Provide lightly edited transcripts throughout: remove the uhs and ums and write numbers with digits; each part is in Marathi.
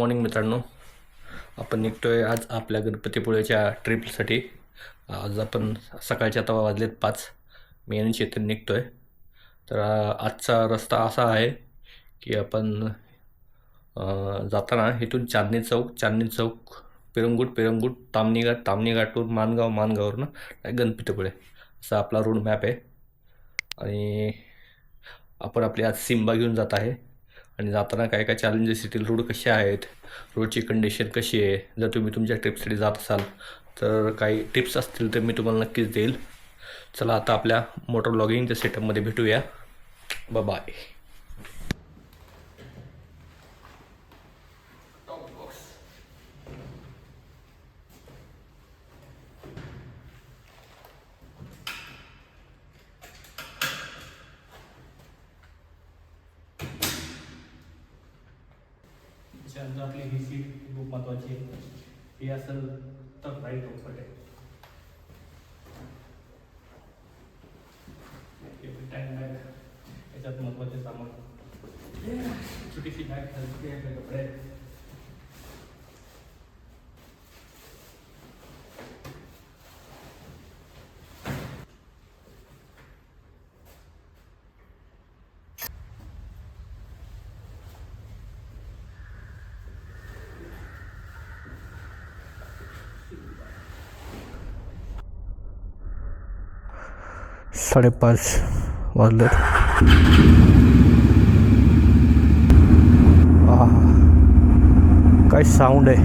मॉर्निंग मित्रांनो, आपण निघतोय आज आपल्या गणपतीपुळेच्या ट्रिपसाठी। आज आपण सकाळचे आता वाजलेत 5, मी आणि चेतन निघतोय। तर आजचा रस्ता असा आहे की आपण जाताना इथून चांदणी चौक, पिरंगुट, तामणी घाटून मानगाववरून गणपतीपुळे असा आपला रोड मॅप आहे। आणि आपण आपली आज सिम्बा घेऊन जात आहे आणि जाताना काय काय चॅलेंजेस येतील, रोड कसे आहेत, रोडची कंडिशन कशी आहे, जर तुम्ही तुमच्या ट्रिपसाठी जात असाल तर काही टिप्स असतील तर मी तुम्हाला नक्कीच देईल। चला आता आपल्या मोटर व्लॉगिंगच्या सेटअपमध्ये भेटूया। बाय। आपली ही सीट खूप महत्त्वाची आहे। ही असेल तर राईट कम्फर्ट आहे। टँक बॅग याच्यात महत्त्वाचे सामान, छोटीशी बॅग हलकी आहे, कपडे साडेपाच वाजले। काय साऊंड आहे,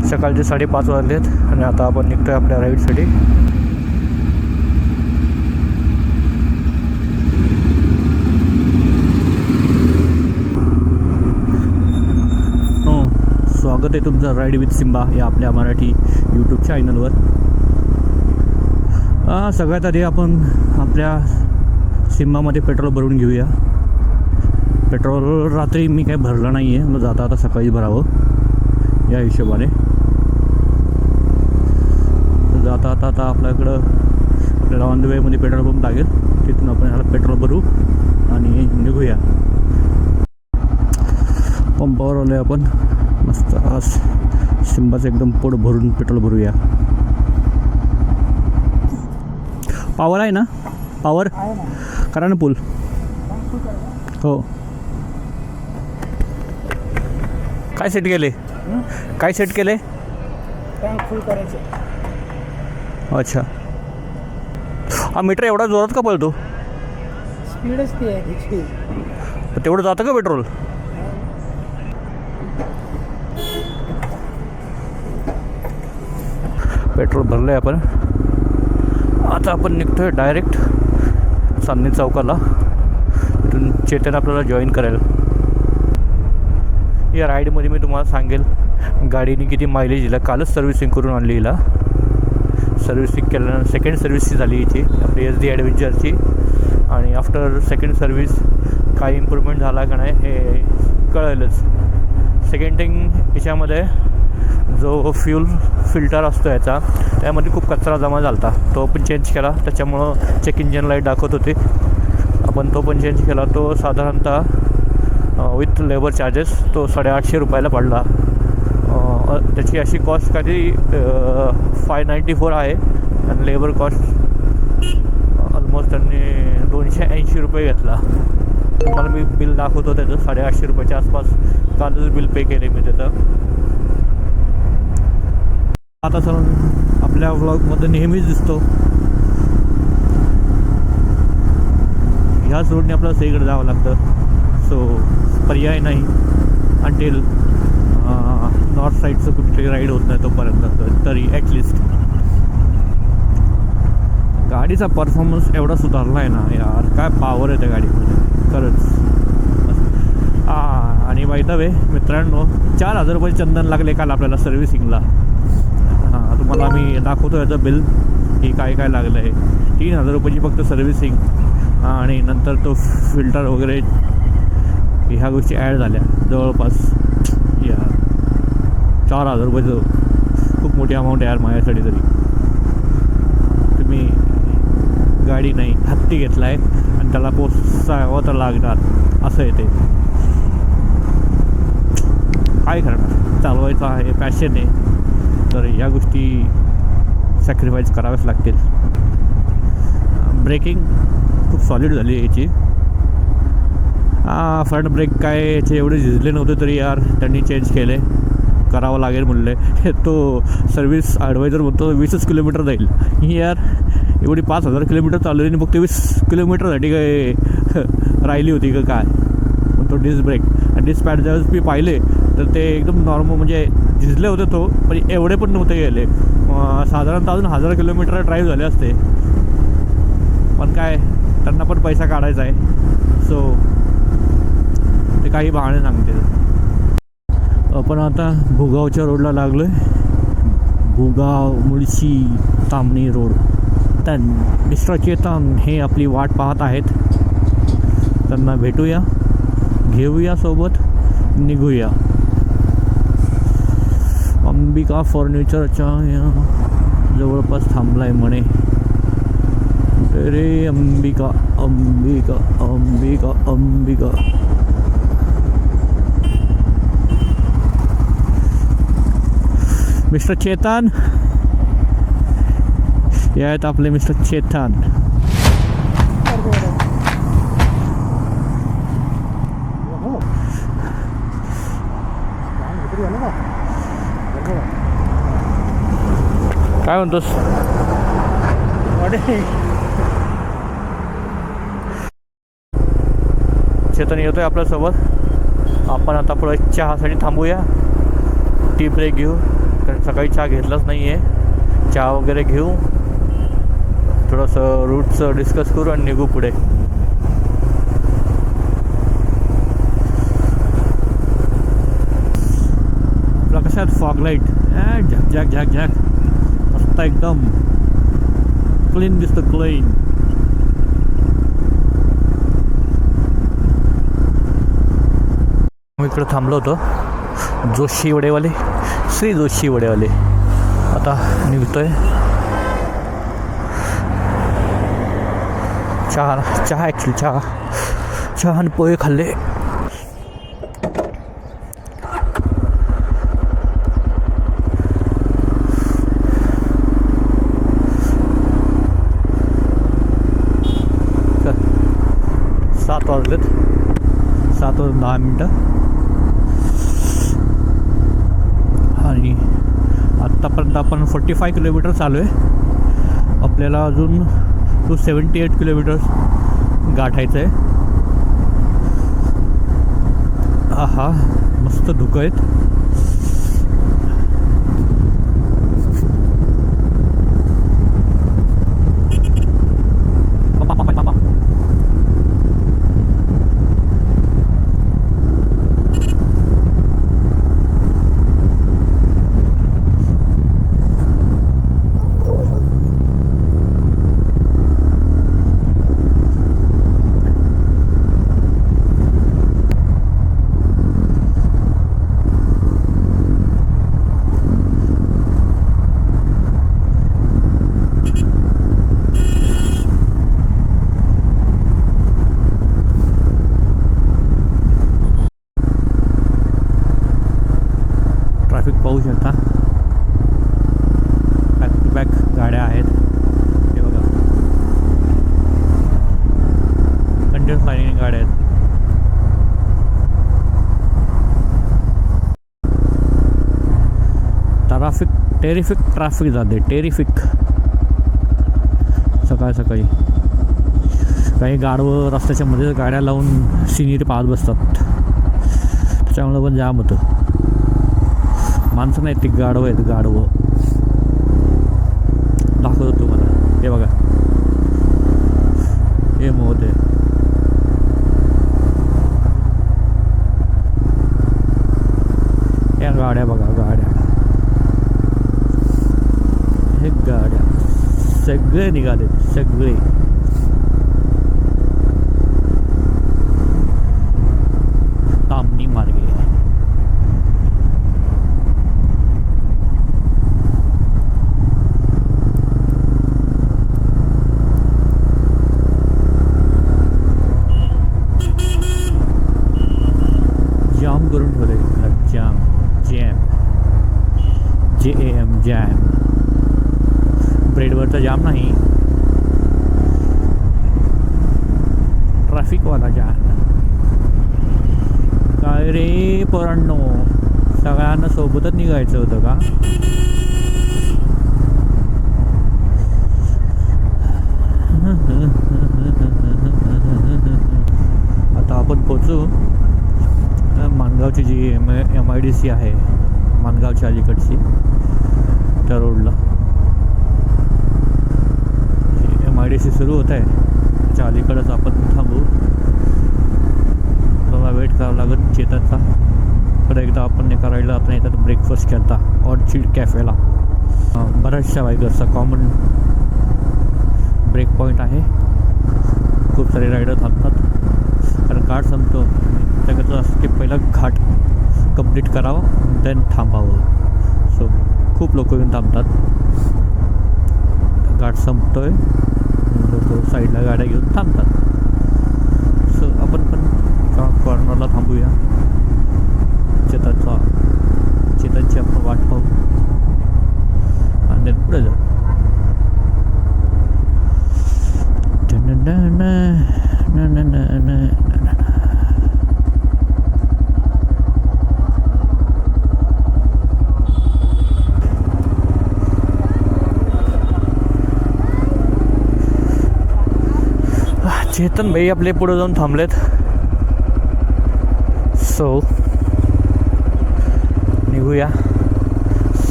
सकाळचे 5:30 वाजलेत आणि आता आपण निघतोय आपल्या राईडसाठी। स्वागत आहे तुमचं राईड विथ सिम्बा या आपल्या मराठी यूट्यूब चॅनलवर। सगळ्यात आधी आपण आपल्या सिम्बामध्ये पेट्रोल भरून घेऊया। पेट्रोल रात्री मी काही भरलं नाही आहे, मग जाता आता सकाळी भरावं या हिशोबाने। जाता आता आपल्याला ऑन द वेमध्ये पेट्रोल पंप लागेल, तिथून आपण याला पेट्रोल भरू आणि निघूया। पंपावर आलो आपण, मस्त आज सिम्बाचं एकदम पोट भरून पेट्रोल भरूया। पावर आहे ना, पावर करा ना पूल। हो, काय सेट केले, काय सेट केले? टँक फुल करायचे। अच्छा, हा मीटर एवढा जोरात का पळतो? स्पीडच ती आहे त्याची। तेवढं जातं का पेट्रोल? पेट्रोल भरलं आहे आपण, आता आपण निघतोय डायरेक्ट चांदणी चौकाला। इथून चेतन आपल्याला जॉईन करेल। या राईडमध्ये मी तुम्हाला सांगेल गाडीने किती मायलेज दिला। कालच सर्व्हिसिंग करून आणली हिला, सर्व्हिसिंग केल्यानंतर सेकंड सर्व्हिस झाली हिची आपली SD ॲडव्हेंचरची। आणि आफ्टर सेकंड सर्व्हिस काही इम्प्रूव्हमेंट झाला का नाही हे कळेलच। सेकंड थिंग, याच्यामध्ये जो फ्यूल फिल्टर असतो याचा, त्यामध्ये खूप कचरा जमा झाला होता, तो पण चेंज केला। त्याच्यामुळं चेक इंजन लाईट दाखवत होते, आपण तो पण चेंज केला। तो साधारणतः विथ लेबर चार्जेस तो 850 रुपयाला पडला। त्याची अशी कॉस्ट कधी 594 आहे आणि लेबर कॉस्ट ऑलमोस्ट त्यांनी 280 रुपये घेतला। तुम्हाला मी बिल दाखवतो त्याचं 850 रुपयाच्या आसपास, कालच बिल पे केले मी त्याचं। आता सर आपल्या व्लॉगमध्ये नेहमीच दिसतो, ह्याच रोडने आपल्याला सगळीकडे जावं लागतं। सो पर्याय नाही अंटील नॉर्थ साईडचं कुठली राईड होत नाही तोपर्यंत तरी ॲटलिस्ट। गाडीचा परफॉर्मन्स एवढा सुधारला आहे ना यार, काय पॉवर आहे त्या गाडीमध्ये खरंच। आणि बाय द वे मित्रांनो, 4000 रुपये चंदन लागले काल आपल्याला सर्व्हिसिंगला। तुम्हाला मी दाखवतो याचं बिल की काय काय लागलं आहे। 3000 रुपयाची फक्त सर्व्हिसिंग आणि नंतर तो फिल्टर वगैरे ह्या गोष्टी ॲड झाल्या, जवळपास या 4000 रुपयाचं खूप मोठी अमाऊंट आहे यार माझ्यासाठी। तरी तुम्ही गाडी नाही हत्ती घेतला आहे आणि त्याला पोसावं तर लागणार, असं आहे ते। काय करणार, चालवायचं आहे, पॅशन आहे, तर या गोष्टी सॅक्रिफाईस कराव्याच लागतील. ब्रेकिंग खूप सॉलिड झाली आहे याची. फ्रंट ब्रेक काय याचे एवढे झिजले नव्हते तरी यार त्यांनी चेंज केले, करावं लागेल म्हणले. तो सर्व्हिस ॲडवायझर म्हणतो 20 किलोमीटर जाईल. यार एवढी 5,000 किलोमीटर चालवली आणि फक्त 20 किलोमीटरसाठी काय राहिली होती का काय. पण तो डिस्क ब्रेक आणि डिस्क पॅड ज्यावेळेस मी पाहिले तर ते एकदम नॉर्मल म्हणजे झिजले होते तो, पण एवढे पण नव्हते गेले. साधारणतः अजून 1000 किलोमीटर ड्राईव्ह झाले असते. पण काय त्यांना पण पैसा काढायचा आहे, सो ते काही बहाणे सांगतील. आपण आता भुगावच्या रोडला लागलो आहे. भुगाव मुळशी तामणी रोड. तर मिस्टर चेतन हे आपली वाट पाहत आहेत. त्यांना भेटूया, घेऊया सोबत, निघूया. अंबिका फर्निचरच्या या जवळपास थांबला आहे म्हणे. रे अंबिका अंबिका अंबिका अंबिका. मिस्टर चेतन हे आहेत आपले मिस्टर चेतन. काय म्हणतोस? चेतन येतोय आपल्यासोबत. आपण आता पुढे चहासाठी थांबूया, टी ब्रेक घेऊ, कारण सकाळी चहा घेतलाच नाही आहे. चहा वगैरे घेऊ, थोडंसं रूटचं डिस्कस करू आणि निघू पुढे. आपला कसं आहे fog light zag zag zag zag मस्त एकदम क्लीन दिसतं, क्लीन. मी इकडं थांबलो होतो. जोशी वडेवाले, श्री जोशी वडेवाले. आता निघतोय. चहा ॲक्च्युली चहा आणि पोहे खाल्ले. सात वाजलेत, 7:10. आणि आत्तापर्यंत आपण 45 किलोमीटर चालू आहे. आपल्याला अजून 278 किलोमीटर गाठायचं आहे. आहा मस्त धुकं आहेत. पाहू शकता बॅक टू बॅक गाड्या आहेत. हे बघा कंटिन्युअस लाईनिंग गाड्या आहेत. टेरिफिक ट्रॅफिक जाते, टेरिफिक. सकाळी काही गाडवं रस्त्याच्या मध्ये गाड्या लावून सिनियर पाहत बसतात, त्याच्यामुळं पण जाम होतं. माणसं नाहीत ती गाढवं आहेत, गाढवं. दाखवतो तुम्हाला, हे बघा हे मोहते. या गाड्या बघा, गाड्या, हे गाड्या सगळे निघाले, सगळे. तामणी मार्गे. जाम करून ठेवले, जाम. जॅम, ब्रेडवरचा जाम नाही, ट्रॅफिकवाला जाम. काय रे पोरांनो, सगळ्यांना सोबतच निघायचं होतं का? आता आपण पोचू माणगावची जी MIDC आहे, माणगावच्या अलीकडची त्या रोडला MIDC सुरू होत आहे, त्याच्या अलीकडंच आपण थांबू. मला वेट करावा लागत चेतनचा. परत एकदा आपण एका राईडला आपण येतात ब्रेकफास्ट केला ऑर्चिड कॅफेला. बऱ्याचशा बायकर्सचा कॉमन ब्रेक पॉईंट आहे. खूप सारे रायडर थांबतात कारण घाट संपतो. त्याकडचं असं की पहिला घाट कंप्लीट करावं देन थांबावं. सो खूप लोक येऊन थांबतात. घाट संपतो आहे, लोक साईडला गाड्या घेऊन थांबतात. सो आपण पण एका कॉर्नरला थांबूया. चेतनची आपण वाट पाहू आणि देन पुढे जाऊ. चेतन भाई आपले पुढे जाऊन थांबलेत. सो निघूया.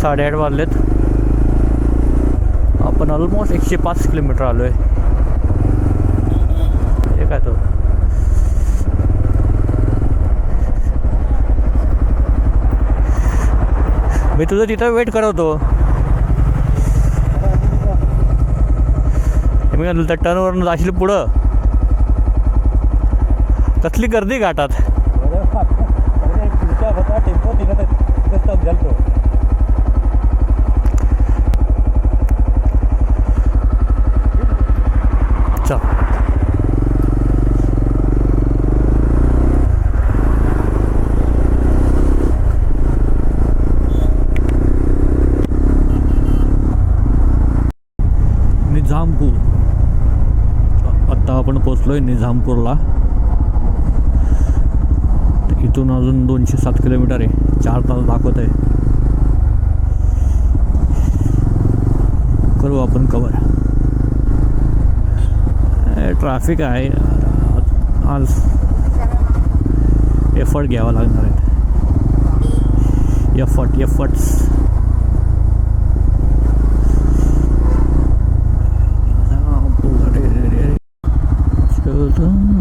8:30 वाजलेत. आपण ऑलमोस्ट 105 किलोमीटर आलो आहे. हे काय तो मी तुझं तिथं वेट करवतो. मी त्या टर्नवरून जाशील पुढं. कसली गर्दी घाटात. चल निझामपूर. आत्ता आपण पोचलोय निझामपूरला. इथून अजून 207 किलोमीटर आहे. 4 तास दाखवत आहे. करू आपण कवर. ट्रॅफिक आहे आज. एफर्ट घ्यावा लागणार आहे. एफर्ट्स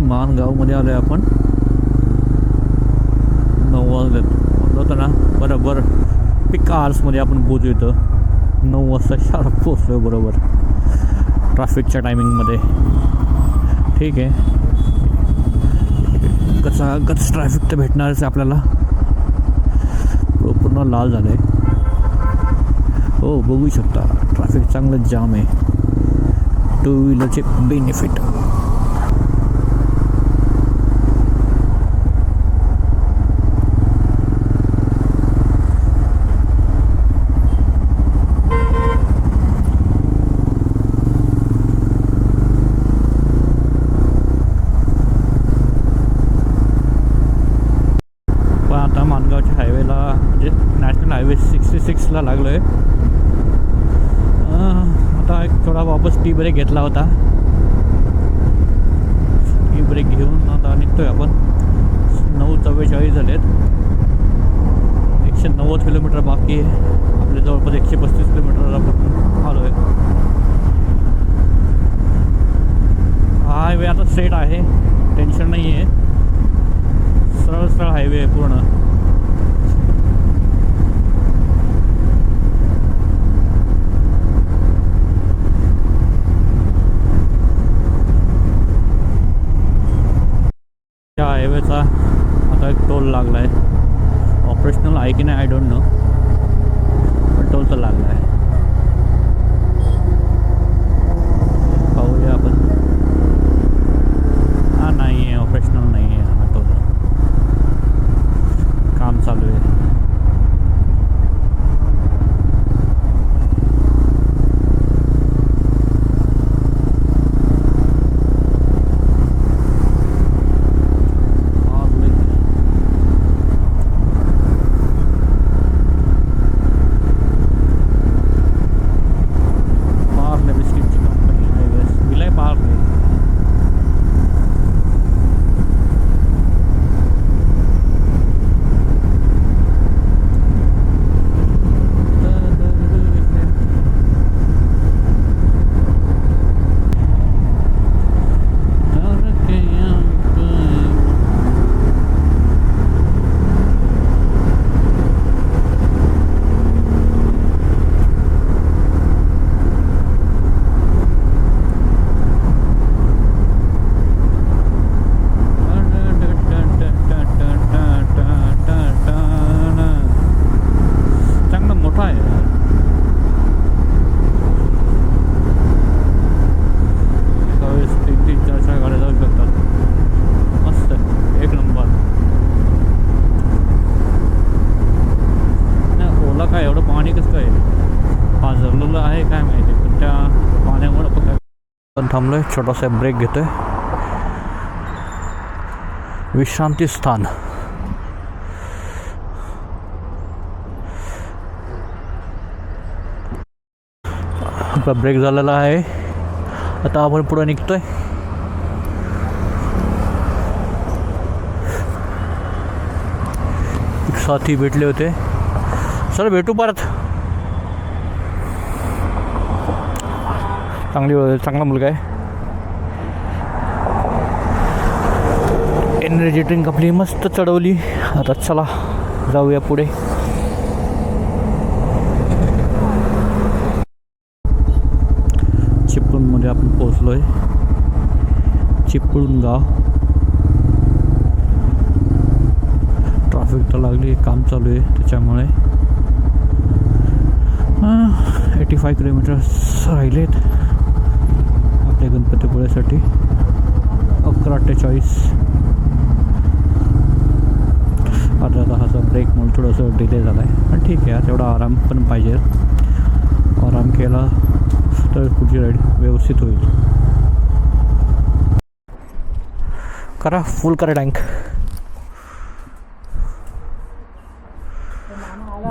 माणगावमध्ये आलो आहे आपण. 9 वाजलेत होतं ना. बरोबर पिक आवर्समध्ये आपण पोचू. इथं 9 वाजता शार्प पोचलो बरोबर ट्रॅफिकच्या टायमिंगमध्ये. ठीक आहे. गच ट्रॅफिक तर भेटणारच आहे आपल्याला. पूर्ण लाल झालं आहे. हो बघू शकता ट्रॅफिक चांगलं जाम आहे. 2 व्हीलरचे बेनिफिट. माणगावच्या हायवेला म्हणजे नॅशनल हायवे 66ला लागलो आहे. आता एक थोडा वापस टी ब्रेक घेतला होता. टी ब्रेक घेऊन आता निघतोय आपण. 9:44 झालेत. 190 किलोमीटर बाकी आहे. आपल्या जवळपास 135 किलोमीटर आपण आलो आहे. हा हायवे आता स्ट्रेट आहे. टेन्शन नाही आहे. सरळ हायवे आहे पूर्ण. त्या हायवेचा आता एक टोल लागला आहे. ऑपरेशनल आहे की नाही आय डोंट नो, पण टोल तर लागला आहे. पाहूया आपण. हा नाही आहे, ऑपरेशनल नाही आहे हा टोल. काम चालू आहे. पण थांबलोय, छोटासा ब्रेक घेतोय. विश्रांती स्थान. आपला ब्रेक झालेला आहे. आता आपण पुढे निघतोय. एक साथी भेटले होते. चल भेटू परत. चांगला मुलगा आहे. एनर्जी ड्रिंक आपली मस्त चढवली. आता चला जाऊया पुढे. चिपळूणमध्ये आपण पोहोचलोय. चिपळूण गाव. ट्रॅफिक तर लागली, काम चालू आहे त्याच्यामुळे. 85 किलोमीटर्स राहिलेत आपल्या गणपतीपुळ्यासाठी. 11:43. अर्धा तासाचा ब्रेक म्हणून थोडंसं डिले झाला आहे, पण ठीक आहे. तेवढा आराम पण पाहिजे. आराम केला तर पुढची राईड व्यवस्थित होईल. करा फुल करा टँक.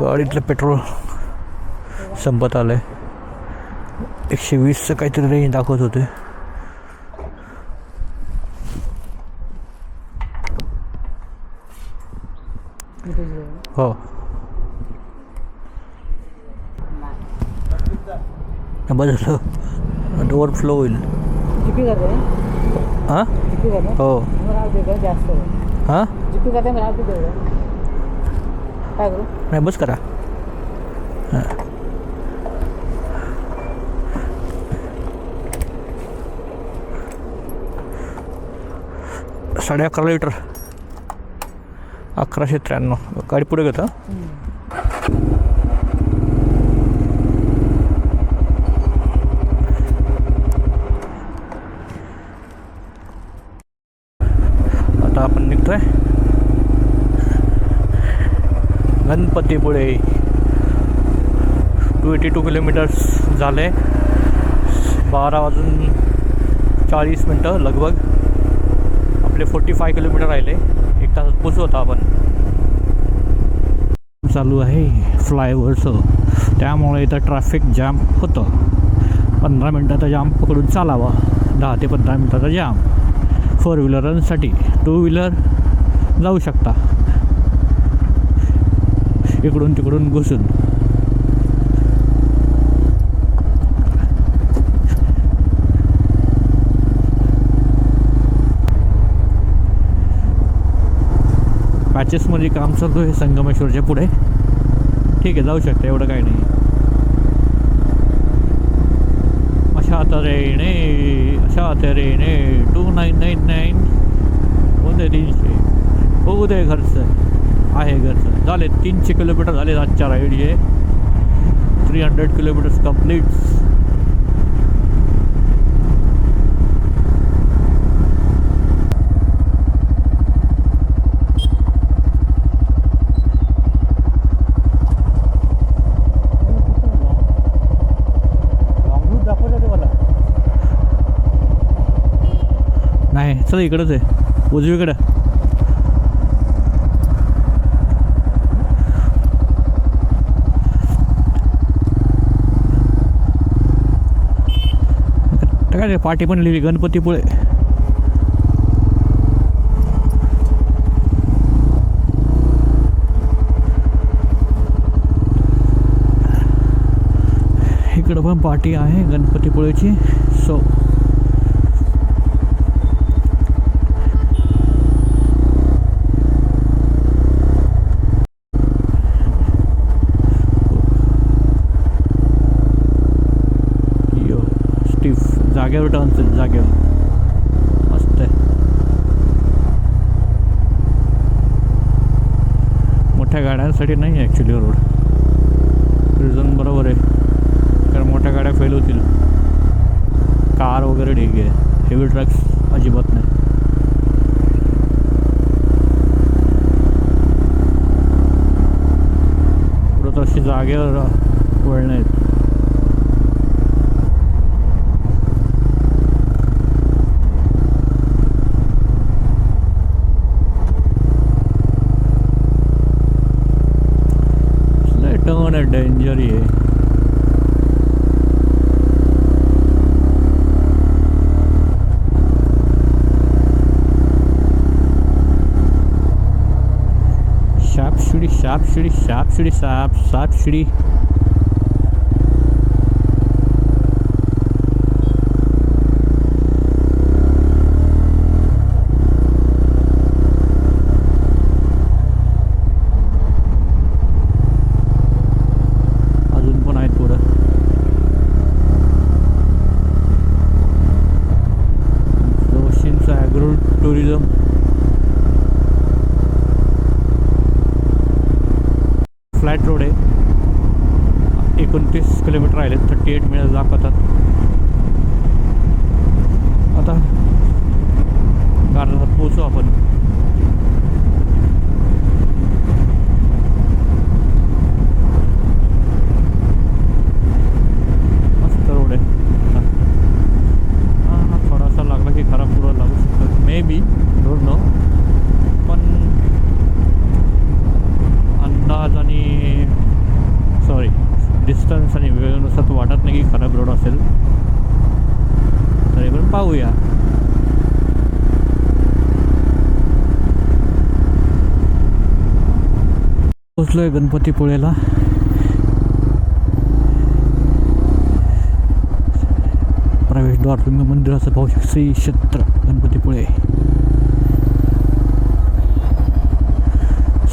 गाडीतलं पेट्रोल संपत आलं आहे. 120चं काहीतरी रेंज दाखवत होते. हो, बस ओव्हरफ्लो होईल. जीपी करते. हां जीपी करते. हो. जास्त हां जीपी करते. मला काय करू? नाही, बस करा. हां, 11.5 लिटर. 1193. गाडी पुढे घेता. आता आपण निघतोय गणपतीपुळे. 282 किलोमीटर्स झाले. 12:40 लगभग. आपले 45 किलोमीटर राहिले. 1 तासात पोचू होता आपण. चालू आहे फ्लायओव्हरचं, त्यामुळे इथं ट्रॅफिक जॅम होतं. 15 मिनटाचा जाम पकडून चालावा. 10 ते 15 मिनटाचा जाम 4 व्हीलरांसाठी. 2 व्हीलर जाऊ शकता इकडून तिकडून घुसून. पॅचेसमध्ये काम चालू आहे संगमेश्वरच्या पुढे. ठीक आहे, जाऊ शकता, एवढं काही नाही. अशा तऱ्हेने 2999 होते 300. होऊ दे, घरचं आहे. घरचं झाले. 300 किलोमीटर झाले आजच्या राईडचे. 300 किलोमीटर्स कंप्लीट. नाही, चला इकडंच आहे, उजवीकडं. काय पाठी पण लिहिली गणपतीपुळे. इकडं पण पाठी आहे गणपतीपुळेची. सो जागेवर टर्न, जागेवर मस्त आहे. मोठ्या गाड्यांसाठी नाही आहे ॲक्च्युली रोड. रिझन बरोबर आहे, कारण मोठ्या गाड्या फेल होतील. कार वगैरे ठीक आहे, हेवी ट्रक्स अजिबात नाही. पुढं तशी जागेवर वळण आहेत. सापशिडी सापशिडी सापशिडी. अजून पण आहेत पुढं. जोशींचा ॲग्रो टुरिझम. फ्लॅट रोड आहे. 29 किलोमीटर राहिले. 38 मिनिट दाखवतात. आता अर्धा पोचू आपण. मस्त रोड आहे. हां थोडासा लागला की खराब पुढं लागू शकतो मे बी, डोंट नो. पण अंदाज आणि सॉरी डिस्टन्स आणि वेळेनुसार वाटत नाही की खराब रोड असेल. तरी पण पाहूया. पोचलोय गणपतीपुळेला. प्रवेशद्वार तुम्ही मंदिराचं पाहू शकता. श्री क्षेत्र गणपतीपुळे.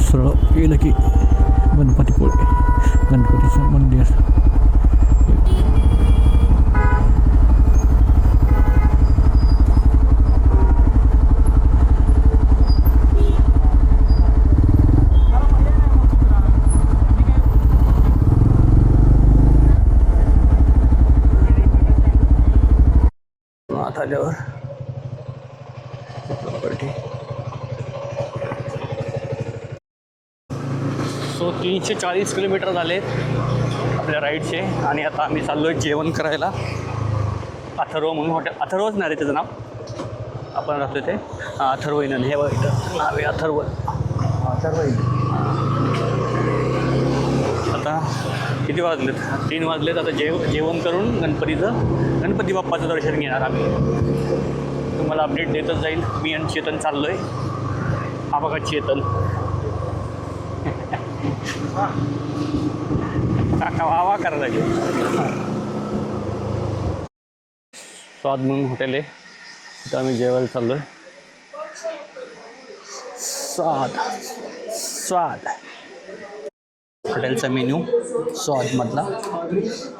सरळ गेलं की गणपतीपुळे, गणपतीचं मंदिर. आत आल्यावर सो 340 किलोमीटर झालेत आपल्या राईडचे. आणि आता आम्ही चाललो आहे जेवण करायला. अथर्व म्हणून हॉटेल. अथर्वच नाही रे त्याचं नाव. आपण राहतो ते अथर्व इनन. हे बघ इथं नाव आहे अथर्व. आता किती वाजलेत? 3 वाजलेत. आता जेवण करून गणपती बाप्पाचं दर्शन घेणार आम्ही. तुम्हाला अपडेट देतच जाईल. मी आणि चेतन चाललो आहे. हा बघा चेतन. काका वावा करायला लागेल. स्वाद म्हणून हॉटेल आहे. तिथं आम्ही जेवायला चाललो आहे. स्वाद हॉटेलचा मेन्यू स्वादमधला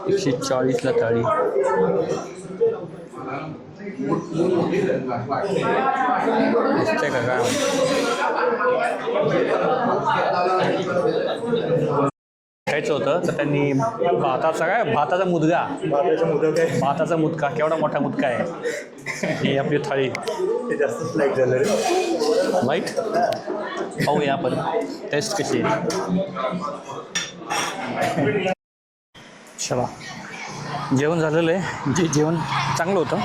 140ला थाळी. दिसतंय का काय? खायचं होतं तर त्यांनी भाताचा मुदगा केवढा मोठा मुदगा आहे. ही आपली थाळी. जास्तच लाईट झालं रे. लाईट पाहूया आपण टेस्ट कशी आहे. चला जेवण झालेलं आहे. जेवण चांगलं होतं.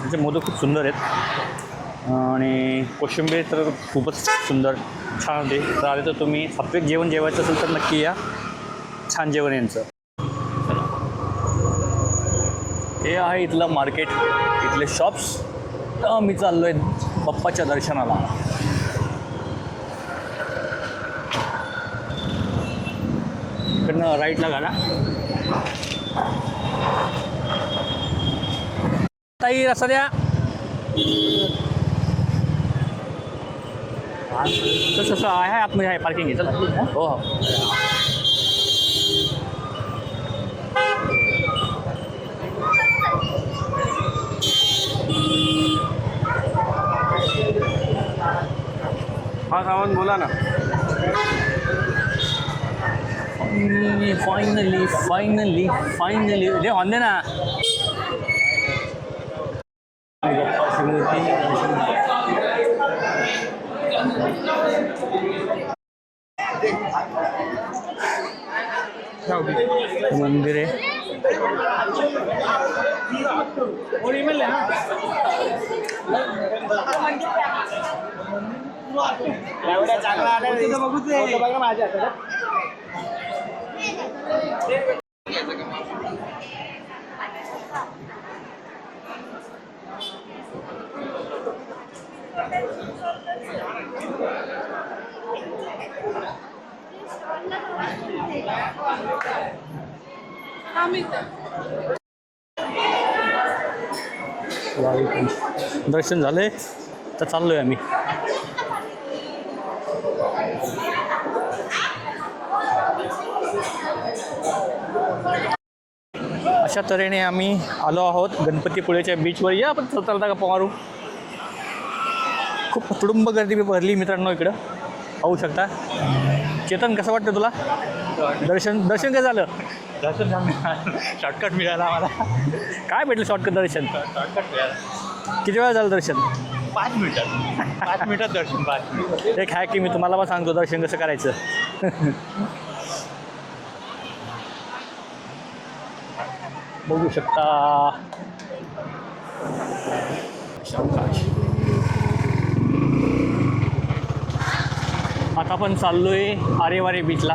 त्याचे मोदक खूप सुंदर आहेत आणि कोशिंबीर तर खूपच सुंदर छान होते. तर आले तर तुम्ही सात्विक जेवण जेवायचं असेल तर नक्की या. छान जेवण यांचं. हे आहे इथलं मार्केट, इथले शॉप्स. तर मी चाललो आहे बाप्पाच्या दर्शनाला. इकडनं राईटला गाडा. ताई रस्ता द्या. तसं आहे आतमध्ये आहे पार्किंग आहे. चला हो हो. हा सामान बोला ना. फायनली दे ऑन दे ना. मंदिर आहे. बघा माझ्या दर्शन झालंय तर चाललोय आम्ही. अशा तऱ्हेने आम्ही आलो आहोत गणपतीपुळेच्या बीचवर. या आपण चालता गप्पा मारू. खूप तुडुंब गर्दी भरली मित्रांनो इकडं, पाहू शकता. चेतन, कसं वाटतं तुला? दर्शन काय झालं? दर्शन शॉर्टकट मिळाला आम्हाला. काय भेटलं शॉर्टकट दर्शन? शॉर्टकट मिळाला. किती वेळा झालं दर्शन? 5 मिनिटात. 5 मिनिटात दर्शन. 5 मिनिट. एक आहे की मी तुम्हाला पण सांगतो दर्शन कसं करायचं. बघू शकता. आता आपण चाललोय आरेवारे बीचला.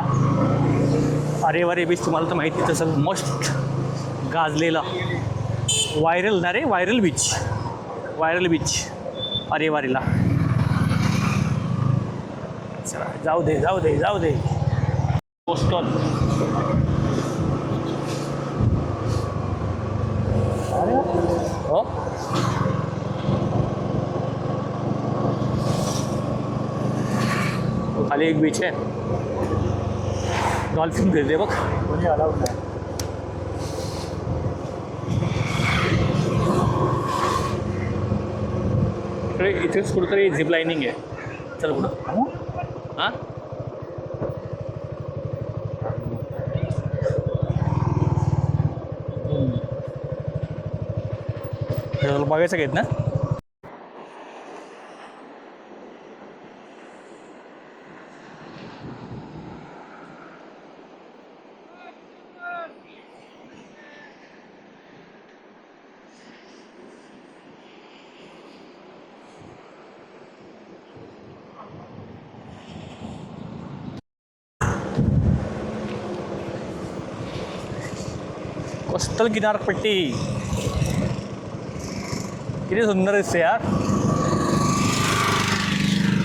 आरेवारे बीच तुम्हाला तर माहितीच असेल, मस्त गाजलेला व्हायरल ना रे, व्हायरल बीच आरेवारीला. चला जाऊ दे. पोस्टल हो. खाली एक बीच आहे, डॉल्फिन फिरते बघ. कोणी अलाउड नाही. इथेच कुठेतरी झिप लाईनिंग आहे. चल पुढं. हां, बघायचं घेत ना. कोस्टल किनारपट्टी किती सुंदर दिसते यार.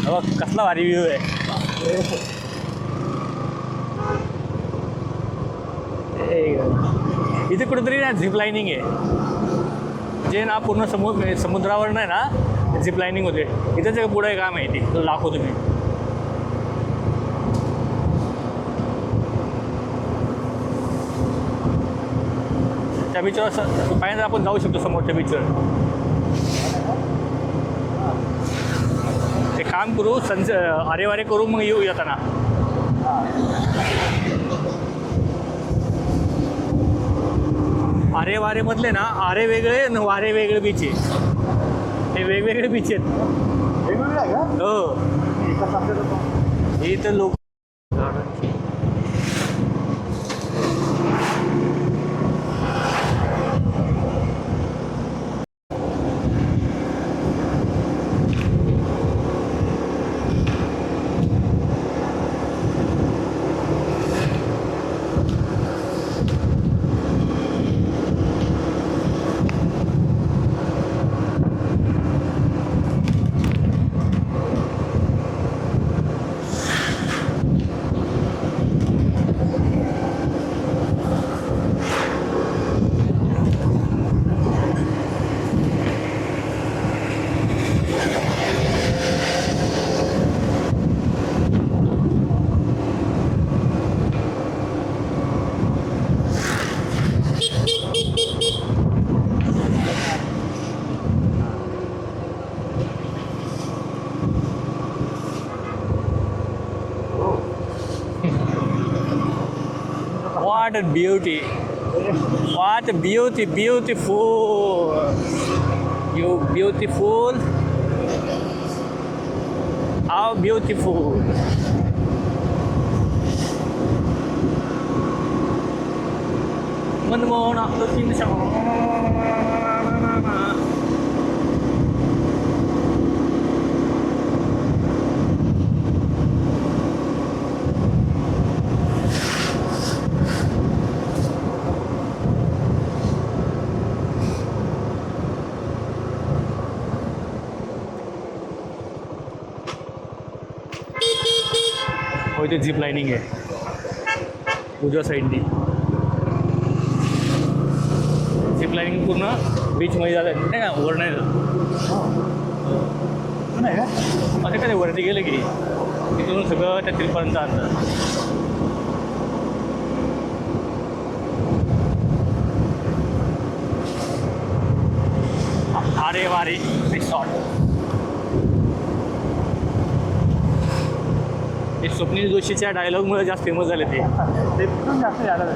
बघ कसला भारी व्ह्यू आहे. इथे कुठेतरी ना झिप लाईनिंग आहे, जे ना पूर्ण समुद्रावर नाही ना झिप लाईनिंग होते. इथेच पुढे काय माहिती दाखवतो तुम्ही. त्या बीचवर पाहिजे आपण जाऊ शकतो समोरच्या बीचवर. ते काम करू, आरेवारे करू, मग येऊ येताना. आरेवारे मधले ना आरे वेगळे आणि वारे वेगळे बीच आहे. हे वेगवेगळे बीच आहेत. वेगवेगळं आहे का? हो, हे तर लोक What a beauty! What a beautiful! You beautiful! How beautiful! Manmohan आकृती हो. इथे झिप लाईनिंग आहे. उजव्या साईडने. झिप लाईनिंग पूर्ण बीचमध्ये झालं नाही का, वर नाही जात. नाही का असं काय वरती गेलं की तिथून सगळं त्या तिथपर्यंत आणतं. अरे वारे रिसॉर्ट. हे स्वप्नील जोशीच्या डायलॉगमुळे जास्त फेमस झाले ते. ते पण जास्त झालं.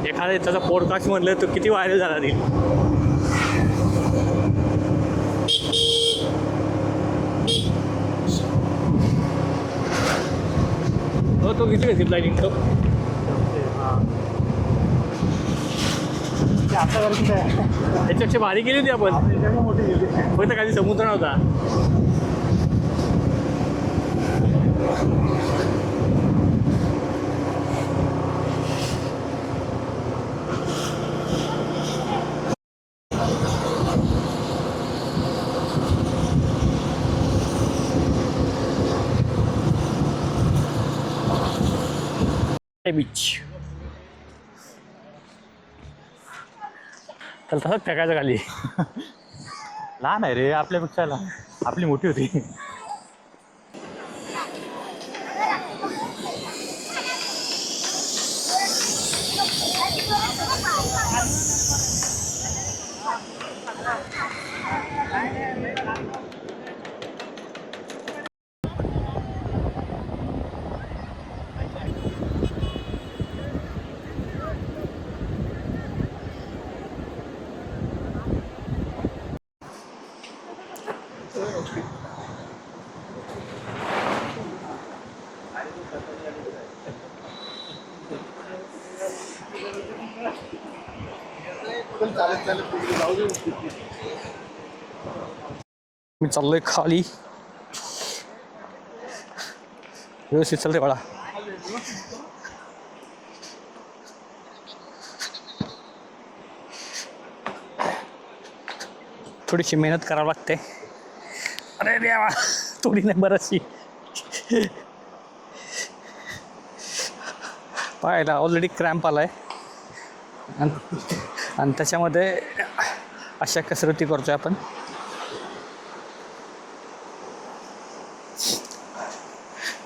एखाद्या त्याचा पॉडकास्ट म्हणलं तर किती व्हायरल झाला ते. हो तो किती झिप लाईनिंग तो आता वरती काय त्याच्यापेक्षा भारी केली होती आपण. मोठी गेली. फक्त खाली समुद्र नव्हता. बीच तर तसंच फेकायचं खाली. लहान आहे रे आपल्यापेक्षा. आपली मोठी होती. मी चाललोय खाली. व्यवस्थित चालते बाळा. थोडीशी मेहनत करावी लागते. अरे देवा थोडी नाही बरचशी. पाहायला ऑलरेडी क्रॅम्प आलाय आणि त्याच्यामध्ये अशा कसरती करतोय आपण.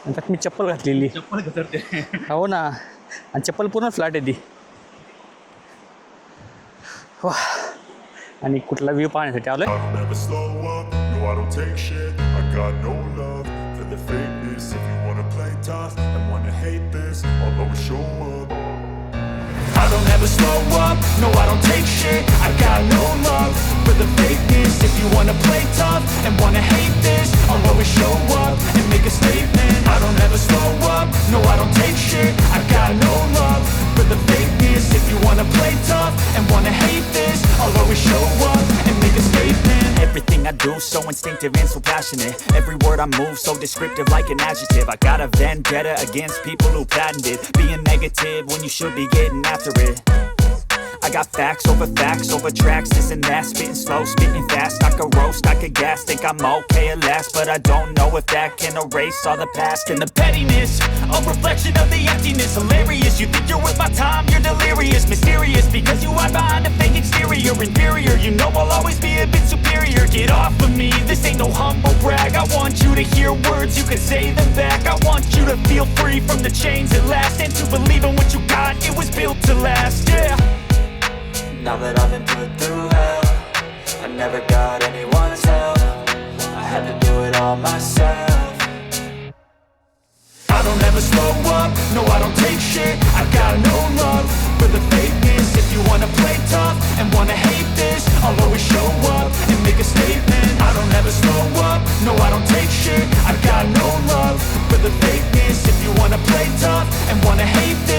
त्यात मी चप्पल घातलेली. चप्पल घसरते. हो ना. आणि चप्पल पूर्ण फ्लॅट आहे ती. वा. आणि कुठला व्ह्यू पाहण्यासाठी आलोय. I don't ever slow up, no I don't take shit. I got no love for the fakeness. If you wanna play tough and wanna hate this, I'll always show up. I don't ever slow up, no I don't take shit. I got no love for the fakeness. If you wanna play tough and wanna hate this, I'll always show up and make a statement. I don't ever slow up, no I don't take shit. I got no love for the fakeness. If you wanna play tough and wanna hate this, I'll always show up and make a statement. Everything I do so instinctive and so passionate. Every word I move so descriptive like an adjective. I got a vendetta against people who patented being negative when you should be getting after it. I got facts over tracks, this and that. Spitting slow, spitting fast. I could roast, I could gas. Think I'm okay at last, but I don't know if that can erase all the past. And the pettiness, a reflection of the emptiness. Hilarious, you think you're worth my time, you're delirious. Mysterious, because you hide behind a fake exterior. Inferior, you know I'll always be a bit superior. Get off of me, this ain't no humble brag. I want you to hear words, you can say them back. I want you to feel free from the chains that last, and to believe in what you got, it was built to last, yeah. Now that I've been put through hell, I never got anyone's help. I had to do it all myself. I don't ever slow up, no I don't take shit. I got no love for the fakeness. If you wanna play tough and wanna hate this, I'll always show up and make a statement. I don't ever slow up, no I don't take shit. I got no love for the fakeness. If you wanna play tough and wanna hate this,